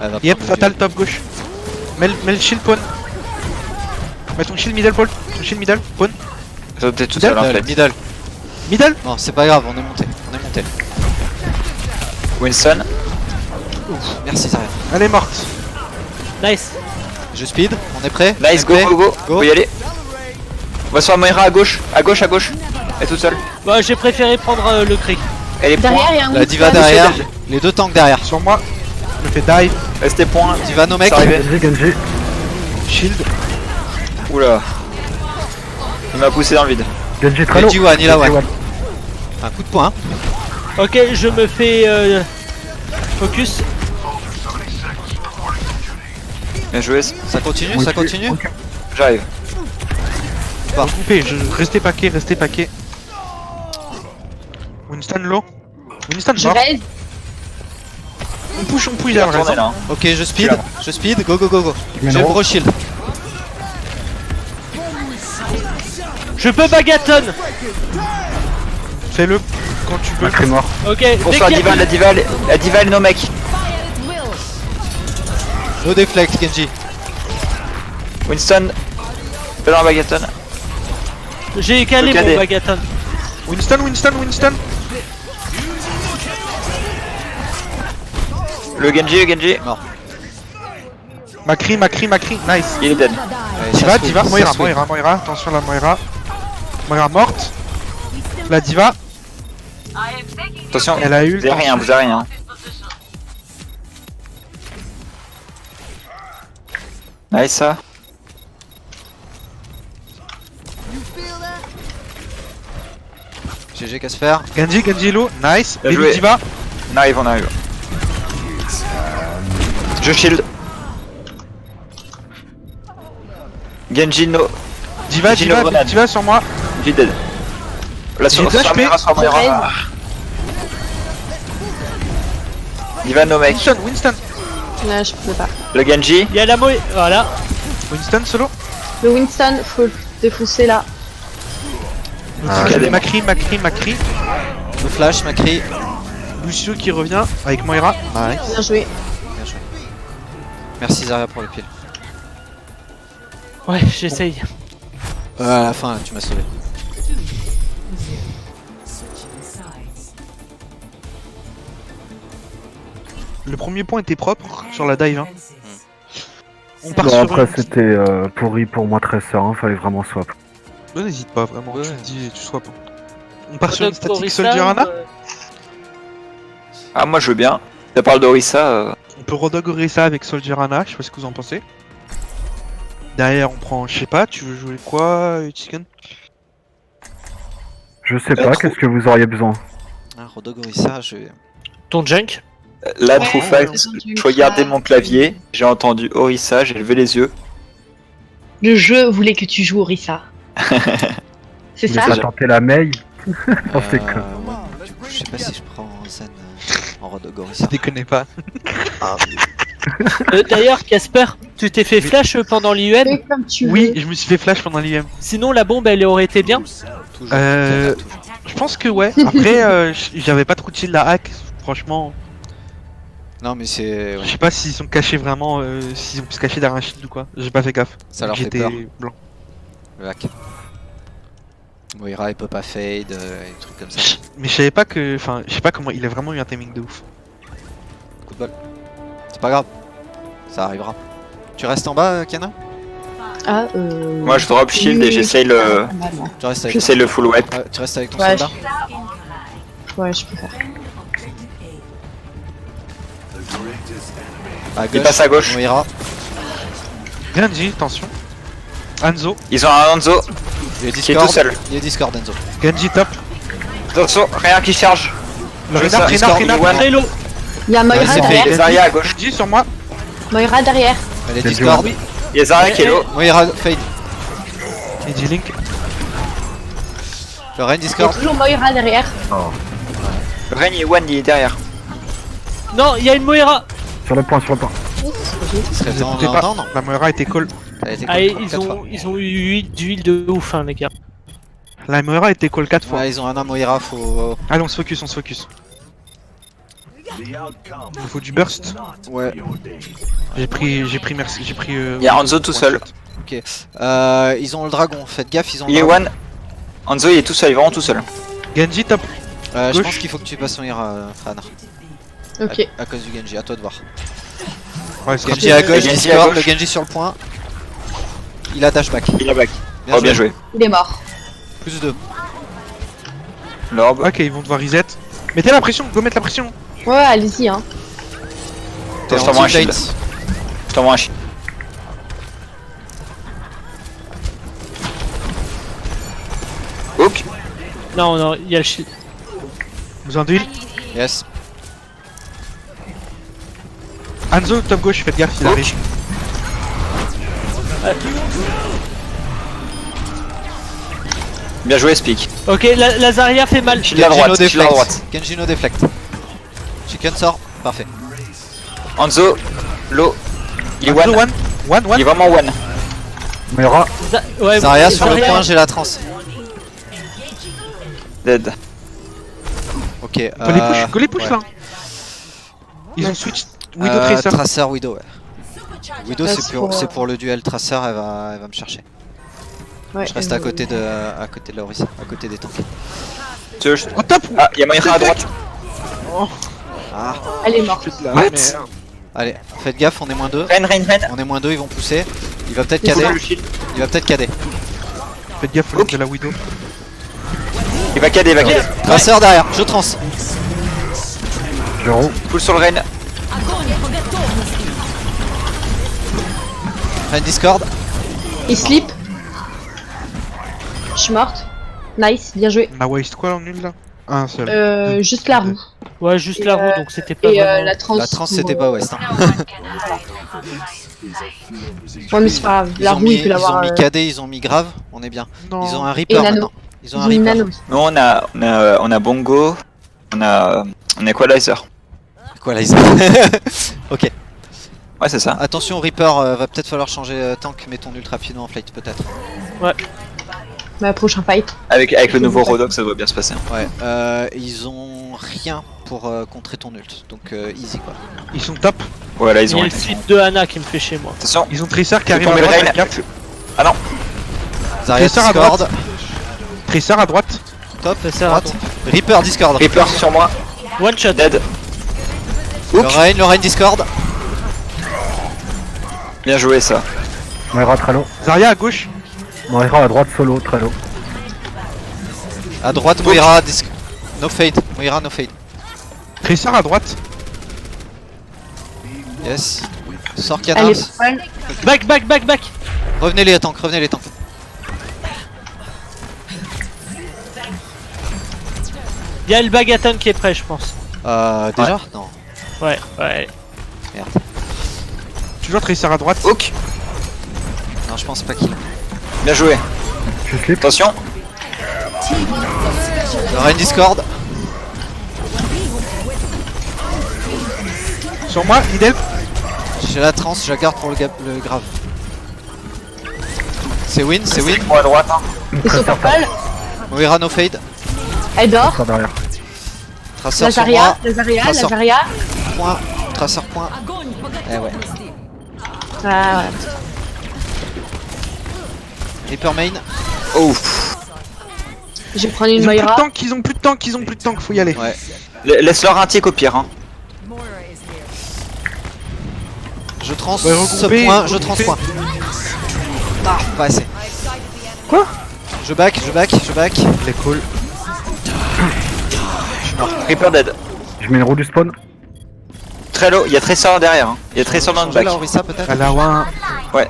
Elle va Yep, prendre le fatal vieux. top gauche. Mets le shield pawn. Mets ton shield middle pawn. Ton shield middle pawn. T'es tout seul en fait. Middle. Middle. Non, c'est pas grave, on est monté. Winston. Merci Zarya. Elle est morte. Nice. Je speed, on est prêt? Nice, go. Go. Faut y aller. On va sur la Moira à gauche. Elle est toute seule. Bah, j'ai préféré prendre le cri. Elle est point. Derrière, il y a un La Winston. diva derrière. Les deux tanks derrière. Sur moi. Je me fais dive. Restez point. Diva no mec. C'est arrivé. Genji. Shield. Oula. Il m'a poussé dans le vide. Genji très low. Genji one, il a Genji one. Un coup de poing. Ok, je me fais focus. Bien joué. Ça continue, Oui, ça continue. J'arrive. Coupé. Restez paquet. Winston low. Winston Je mort. reste. On push, Il il est a le retourné reste. là. hein. Ok, je speed, go. mets J'ai le le haut. gros shield. Je peux bagaton. Fais-le quand tu peux. Macri mort. Ok, dès Bonsoir qu'il y a- la diva, elle est no mec. No deflect, Genji. Winston. Fais dans la bagaton. J'ai calé Le cadet. mon bagaton. Winston. Le Genji. Macri. Nice. Il est dead. Allez, ça Diva. se fait, Moira. Attention la Moira. Moira morte. La Diva. Attention. Elle a eu Vous avez rien. Nice ça. GG Casper. Genji low. Nice. Bien Baby joué. Diva. On arrive. Je shield. Genji no. Diva grenade. sur moi. Il est dead. Là J'ai sur deux HP. Moira. Diva no mec. Winston. Là, je peux pas. Le Genji. Il y a la moe. Voilà. Winston solo. Le Winston, faut le défausser là. Macri. Le flash, Macri. Lucio qui revient avec Moira. Nice. Bien joué. Bien joué. Merci Zarya pour le pile. Ouais, j'essaye. À la fin, tu m'as sauvé. Le premier point était propre sur la dive. Hein. On part Bon, sur après, une- c'était pourri pour moi, Tracer, hein, fallait vraiment swap. Ouais, n'hésite pas vraiment, Ouais. tu me dis, tu swaps. On part sur une Rodok statique Orisa, Soldier Ana. Ah, moi je veux bien. Ça parle d'Orisa. On peut redogorer ça avec Soldier Ana, je sais pas ce que vous en pensez. Derrière on prend, je sais pas, tu veux jouer quoi, Chicken? Je sais pas, qu'est-ce que vous auriez besoin? Ah, Rodogorissa, je... Ton junk. Là, Ouais, Troufax, ouais. je regardais mon clavier, j'ai entendu Orisa, j'ai levé les yeux. Le jeu voulait que tu joues Orisa. C'est Mais ça t'as tenté la Mei? Oh, c'est con. ouais, du coup, je sais pas si je prends Zen en Rodogorissa. Déconnez pas. D'ailleurs, Casper, tu t'es fait flash pendant l'IUM. Fais comme tu veux. Oui, je me suis fait flash pendant l'IM. Sinon, la bombe, elle aurait été bien. Toujours, Euh, toujours. Je pense que ouais. Après, j'avais pas trop de shield à hack. Franchement, Non, mais c'est... je ouais, sais pas s'ils sont cachés vraiment, s'ils ont pu se cacher derrière un shield ou quoi. J'ai pas fait gaffe. ça leur fait J'étais peur, blanc. le hack. Moira, il peut pas fade, et des trucs comme ça. Mais je savais pas que, enfin, je sais pas comment il a vraiment eu un timing de ouf. Coup de bol. C'est pas grave. Ça arrivera. Tu restes en bas, Kiana? Ah, Moi je drop shield et j'essaye le, Tu restes avec... j'essaye le full wipe. tu restes avec ton Ouais, soldat? Ouais, je peux faire. À Il passe à gauche. Moira. Genji, attention. Hanzo, Ils ont un Hanzo Il est qui est Discord. tout seul. Il est Discord, Enzo. Genji top. Attention, rien qui charge. Le Je Renard, sais, Renard, Discord, Renard. One. Trello. Il y a Moira Ouais, c'est derrière. fait. Les Zarya à gauche. Genji sur moi. Moira derrière. Elle est C'est Discord. Il y a Zarya qui est low. Moira fade. Genji Link. Le Rain Il y a Discord. toujours Moira derrière. Le Rain et One il est derrière. Non, il y a une Moira. Sur le point, sur le point. Il serait Vous temps écoutez pas. d'entendre. La Moira était call. Elle a été Ah, contre ils quatre fois. ont eu d'huile de ouf, hein, les gars. La Moira était call 4 fois. Ouais, ils ont un Moira, faut... Allez, on se focus, on se focus. Il nous faut du burst. Ouais. J'ai pris merci, j'ai pris. Il y a Hanzo tout seul. Ils ont le dragon, faites gaffe, ils ont le Il est dragon. One. Hanzo il est tout seul, il est vraiment tout seul. Genji top. Je gauche. pense qu'il faut que tu passes ton Ira, Fran. Ok. À cause du Genji, à toi de voir. Ouais, c'est Genji à gauche, Genji à Discord, gauche. le Genji sur le point. Il a dashback. Il est back. Oh bien joué. Il est mort. Plus 2. L'orbe. Ok, ils vont devoir reset. Mettez la pression, go mettre la pression. Ouais, allez-y, hein. T'es Je t'envoie un en shield. shield. Je t'envoie un shield. Hook. Non, non, il y a le shield. Besoin d'huile. Yes. Hanzo top gauche, faites gaffe, il Hook. arrive. Bien joué Speak. Ok, la Zarya fait mal. Shield à droite, shield à deflect. droite. Genjino deflect. Chicken sort. Parfait. Hanzo, low. Il est Hanzo, One. one. Il est vraiment One. Moira, Ouais, Zarya sur le Zarya- point, j'ai la trans. Dead. Ok. Go les push ouais. là. Ils ont switch Widow Tracer. Tracer Widow, ouais. Widow, Ouais, c'est pour le duel Tracer, elle va me chercher. Ouais, Je reste à côté de Laurissa, à côté des tanks. Oh top. Ah, il y a moyen à droite. Ah, Elle est morte. What? allez, faites gaffe, on est moins 2. Rain. On est moins 2, ils vont pousser. Il va peut-être Il faut cader. le shield. Il va peut-être cader. Faites gaffe, faut de la Widow. Il va cader, il va cader. Tracer derrière, je trans. je roule. Pull sur le Rain. Fin Discord. Il slip. Je suis morte. Nice, bien joué. On a waste quoi en nul là? Un seul. Juste la roue. Ouais, juste la roue, donc c'était pas Et vraiment... la trans. La trans, c'était pas West. Hein. Ouais, mais c'est pas grave. La roue, il peut Ils ont l'avoir. mis KD, ils ont mis grave, on est bien. Non. Ils ont un Et Reaper Nano. maintenant. Ils ont un une Reaper. nano. Nous on a Bongo. On a Equalizer. Quoi là, ils Ok. Ouais, c'est ça. Attention, Reaper, va peut-être falloir changer tank, mets ton ultra rapide en flight peut-être. Mais prochain fight. Avec le nouveau Rodok, ça doit bien se passer. Ouais, ils ont rien pour contrer ton ult, donc easy quoi. Ils sont top. Ouais, là Il ils y ont. a le slip de Anna qui me fait chez moi. Attention. Ils ont Tracer qui J'ai arrive à tombé le droite. Rain. faites gaffe. Ah non. Zarya Tracer à Discord, droite. Tracer à droite. top, Ça sert à droite. Reaper Discord. Reaper sur moi. One shot. Dead. Hook. Le Reign Discord. Bien joué ça. Moira très low. Zarya à gauche. Moira à droite solo, très low. À droite, Moira, no fade. Moira, no fade. Tracer à droite. Yes. Sors Elle Canard. est pas mal. Back. Revenez les tanks, revenez les tanks. Il y a le Bagaton qui est prêt, je pense. Déjà Non. Ouais. Merde. Toujours Tracer à droite. Hook. Non, je pense pas qu'il. Bien joué. Je slip. Attention. Le Reign Discord. Sur moi, Idel. J'ai la trans, je la garde pour le grave. C'est win. Moi à droite. Hein. Ils sont pas mal. Moira, no fade. Elle dort. Pas derrière. Traceur sur Lazaria, moi. Lazaria, Traceur. Lazaria. Point. Traceur point. Eh ouais. Ah ouais. Reaper main. Oh. Je vais prendre une Ils ont plus de Moira. tank, ils ont plus de tank, faut y aller. Ouais. Laisse-leur un tick au pire. Hein. Je trans Ouais, ce regrouper, point, je regrouper. trans point. Ah, pas assez. Quoi? Je back. Les calls. Reaper dead. Je mets une roue du spawn. Très low. Il y a Tracer derrière. Hein. Il y a Tracer dans le Changer back. la Orisa peut-être. À la one. Ouais.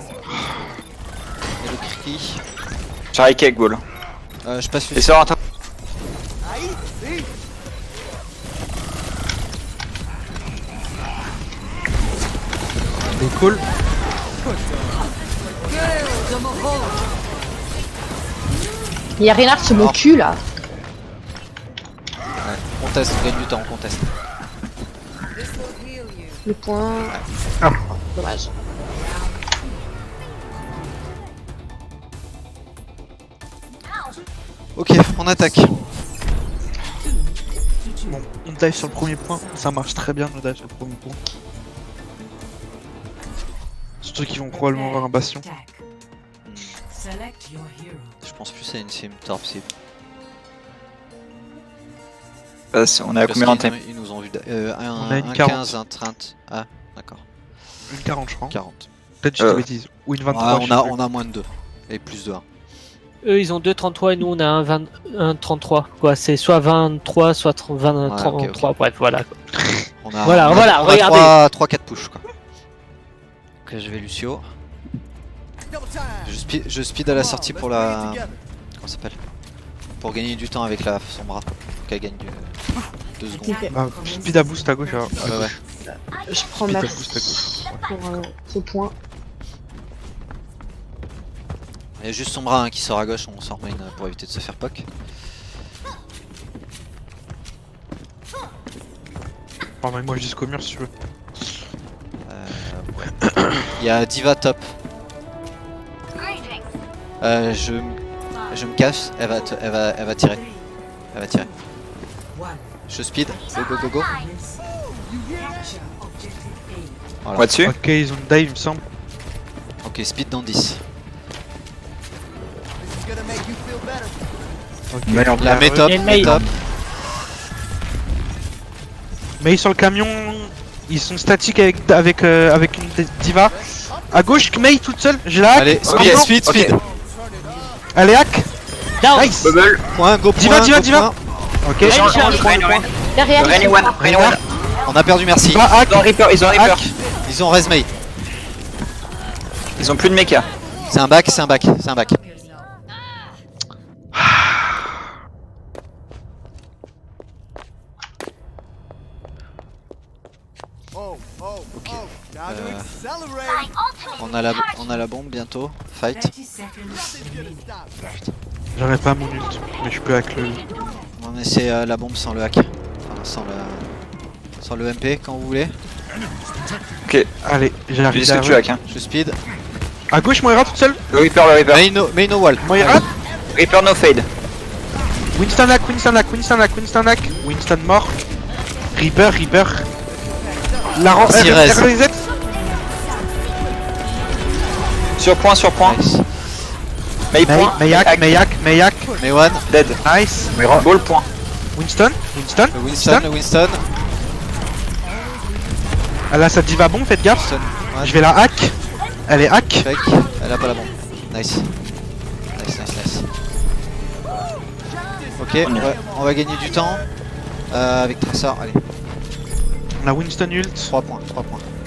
Et le Kriki. J'arrive avec ball. Je passe Et une. sort un top. Les calls. Il y a Reynard sur mon cul là. On teste, on gagne du temps, on conteste. Le point. Ah. Dommage. Ok, on attaque. Bon, on dive sur le premier point. Ça marche très bien, le dive sur le premier point. Surtout qu'ils vont probablement avoir un bastion. Je pense plus à une sim torpille. On est à combien en time? Ils nous ont vu. On a une un 40. 15, un 30. Ah, d'accord. Une 40, je crois. 40. Peut-être que je dis des bêtises. Ou une 23. Ouais, je sais plus. on a moins de 2. Et plus de 1. Eux, ils ont 2,33 et nous, on a un 33. Quoi, c'est soit 23, soit 20, Ouais, 33. ok. Bref, voilà. Quoi. On a, Voilà, on a- voilà, on a regardez. 3-4 push quoi. Ok, je vais Lucio. Je speed à la sortie pour la. Comment ça s'appelle? Pour gagner du temps avec la Sombra. Qu'elle gagne 2 secondes. Ah, speed à boost à gauche. Alors. Ouais. Je prends Speed à Max boost à gauche. pour ce point. Il y a juste Sombra hein, qui sort à gauche, on sort main pour éviter de se faire poke. Emmène-moi jusqu'au mur si tu veux. Il y a Diva top. Je me cache, elle va tirer. Elle va tirer. Je speed, go. Voilà. Moi dessus. Ok, ils ont une dive, il me semble. Ok, speed dans 10. Ok. Merde. La main top, Il y a une main main. top. Mais sur le camion, ils sont statiques avec une diva. À gauche, Mei toute seule, j'ai la hack. Allez, Ok, speed. ok. Allez, hack. Down. Nice. Bubble. Point, go Diva, point, Diva, go Diva. point. Ok. Allez, Change, Charles. Derrière, Rainy ils sont one, pas. Rainy one. On a perdu, merci. Diva, hack. Ils ont Reaper. Hack. Ils ont res mate. Ils ont plus de mecha. C'est un back. Ok. On a la bombe bientôt. Fight. J'aurais pas mon ult, mais je peux hack le. On essaie la bombe sans le hack. Enfin, sans le MP quand vous voulez. Ok. Allez, Je j'arrive dis ce que tu derrière. hack. Hein. Je speed. À gauche, Moira toute seule. Le Reaper. Main no wall. Moira. Reaper no fade. Winston hack. Winston mort. Reaper. La rend. Si, res. RZ. Sur point. Mei May point. Mei hack. May one. Dead. Nice. Moira. Ball point. Winston. Le Winston. Elle a sa diva bombe, faites gaffe. Stun. Ouais, Je vais la hack. Elle est hack. check. Elle a pas la bombe. Nice. Nice. Ok, on va gagner du temps. Avec Tracer, allez. On a Winston ult. 3 points.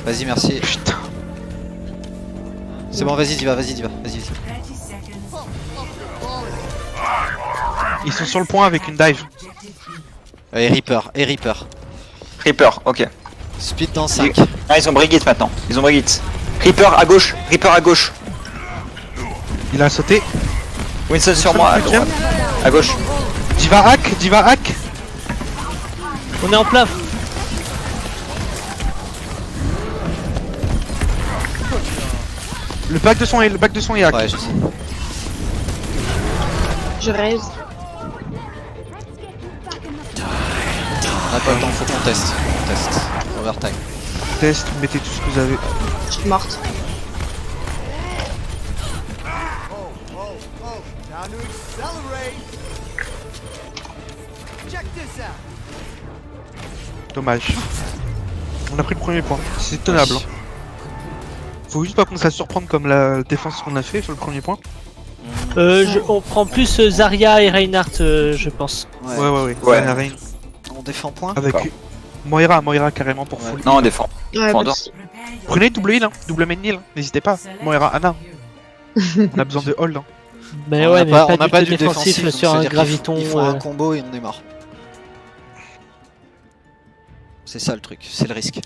Vas-y, merci. Putain. C'est bon, vas-y, dis-va. Vas-y. Ils sont sur le point avec une dive. Et Reaper. Reaper, ok. Speed dans 5. Ah, ils ont Brigitte maintenant. Reaper à gauche. Il a sauté. Winston sur moi, à droite. À gauche. Diva hack. On est en plein. Le bac de son est hack. Ouais, je sais. Je raise. On a pas le temps, faut qu'on teste. Overtime. Test, mettez tout ce que vous avez. Je suis morte. Dommage. On a pris le premier point. C'est tenable. Hein. Faut juste pas qu'on se laisse surprendre comme la défense qu'on a fait sur le premier point. On prend plus Zarya et Reinhardt, je pense. Ouais. Ouais. On a rien. On défend point. Avec D'accord. Moira carrément pour Ouais. full. Non, on défend. Ouais, Pendant. vas-y. Prenez double heal, hein. Double main heal. N'hésitez pas. Moira, Anna. On a besoin de hold. Hein. Mais On ouais, a mais on pas, a pas du du tout défensif donc sur ça veut un dire graviton. Ils font un combo et on est mort. C'est ça le truc, c'est le risque.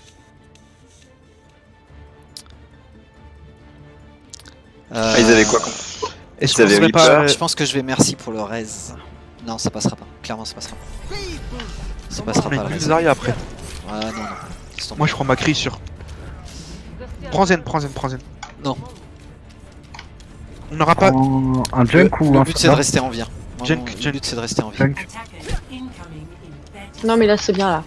Ils avaient quoi Est-ce Ils qu'on avaient serait pas. Reaper. Je pense que je vais merci pour le raise. Non, ça passera pas. Clairement, ça passera pas. Ça passera On pas a le une raise. Zarya après. Ah non. Laisse tomber. Moi je prends ma crie sur. Prends Zen. Non. On n'aura pas. Un junk ou Le un but c'est de soldat rester en vie. Moi, Junk, le junk. but c'est de rester en vie. Junk. Non, mais là, c'est bien là.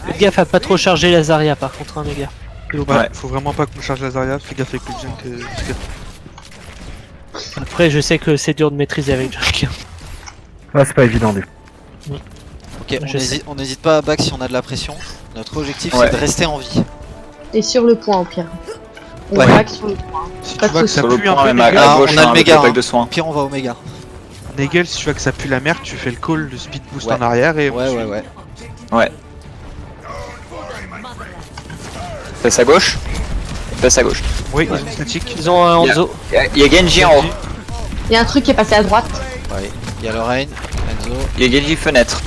Faites gaffe à pas trop charger la Zarya par contre, hein, les gars. Ouais. Faut vraiment pas qu'on charge la Zarya. Fais gaffe avec le junk. Parce que Après, je sais que c'est dur de maîtriser avec Junk. Ouais, c'est pas évident du coup. Ok, Je sais. on n'hésite pas à back si on a de la pression. Notre objectif Ouais. c'est de rester en vie. Et sur le point, au pire. On Ouais. back sur le point. si Pas tu de vois que ça Sur le pue un point, peu, même à Ah, gauche, on a le avec méga, le pack hein. de soins. Pire on va Omega. Nagel, si tu vois que ça pue la merde, tu fais le call, le speed boost Ouais. en arrière et. Ouais. Passe à gauche. Oui, ils ont statique. Ils ont un Hanzo. Il y a Genji en haut. Il y a un truc qui est passé à droite. Ouais. Il y a Lorraine, Enzo. Il y a Genji fenêtre.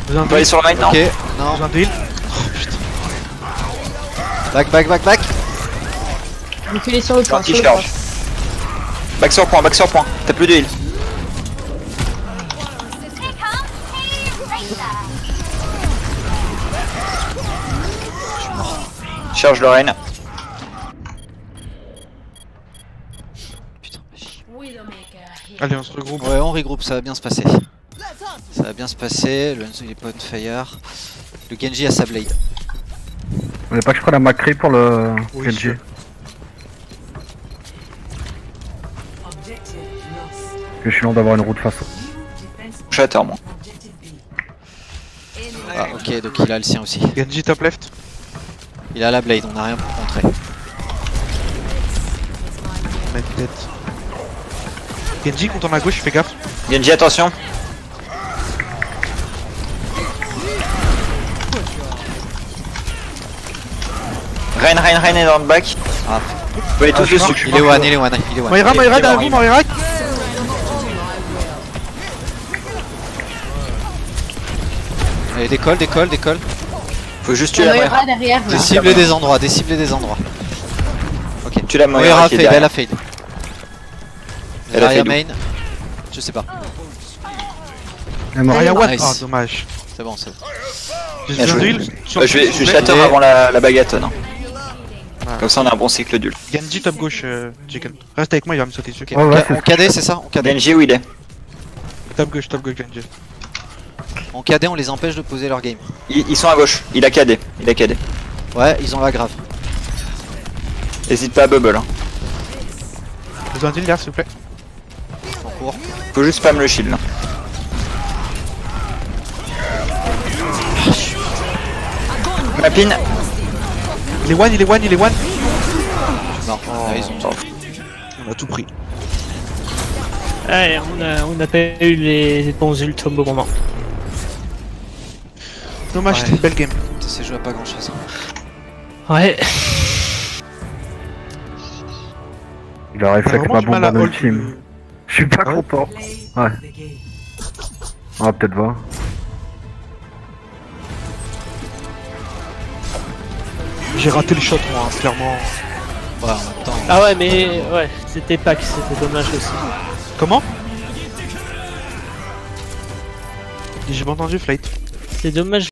Besoin On de peut aller sur le main, non Ok, non. Besoin de heal. Back. Donc il est sur le point. Genji Sur le point. charge. Back sur point. T'as plus de heal. Charge Lorraine. Putain, Allez, on se regroupe. ouais, on regroupe, ça va bien se passer. Le Enzo il est pas on fire. Le Genji a sa blade. Vous voulez pas que je prenne la Macri pour le Oui, Genji sûr. Que je suis long d'avoir une route face. Shatter, moi. Ah ok, donc il a le sien aussi. Genji top left. Il a la blade, on a rien pour contrer. Ma tête. Genji, quand on est à gauche, fais gaffe. Genji, attention. Reine est dans le back. Ah, Vous pouvez tous je dessus. il est one. Moira, derrière vous, Moira. Allez, décolle. Faut juste tuer la Moira. Moira derrière là. Des cibles et des endroits. Ok. Tu la Moira Moira qui est fade, elle derrière. a fade. Elle a Zarya fade où main. Je sais pas. Elle est morte. Moira what? Nice. Ah, dommage. C'est bon. J'ai Bien besoin joué. de heal. Sur- Je vais s'il vous plaît. shatter avant la baguette, non. Ah. Comme ça, on a un bon cycle d'ul. Genji top gauche, Chicken. Reste avec moi, il va me sauter dessus. Ok, Ouais, ouais, on KD, c'est ça? On KD. Genji, où il est? Top gauche, Genji. En KD, on les empêche de poser leur game. Ils sont à gauche. Il a KD. Ouais, ils ont la grave. Hésite pas à bubble. Hein. Besoin d'heal derrière, s'il vous plaît. On court. Faut juste spam le shield. Là. Ma pin. Il est one, il est one, il est one. Non, là, ils ont On a tout pris. Ouais, on n'a pas eu les bons ults au bon moment. Dommage, Ouais. c'était une belle game. Ça s'est joué à pas grand chose. Ouais. Il aurait T'as fait que vraiment ma du mal bombe à en hold ultime. Je suis pas Ah ouais content. Ouais. On va peut-être voir. J'ai raté le shot, moi, hein, clairement. Ouais, en même temps. Ah ouais, mais ouais, c'était Pax, c'était dommage aussi. Comment? J'ai pas entendu, Flight. C'est dommage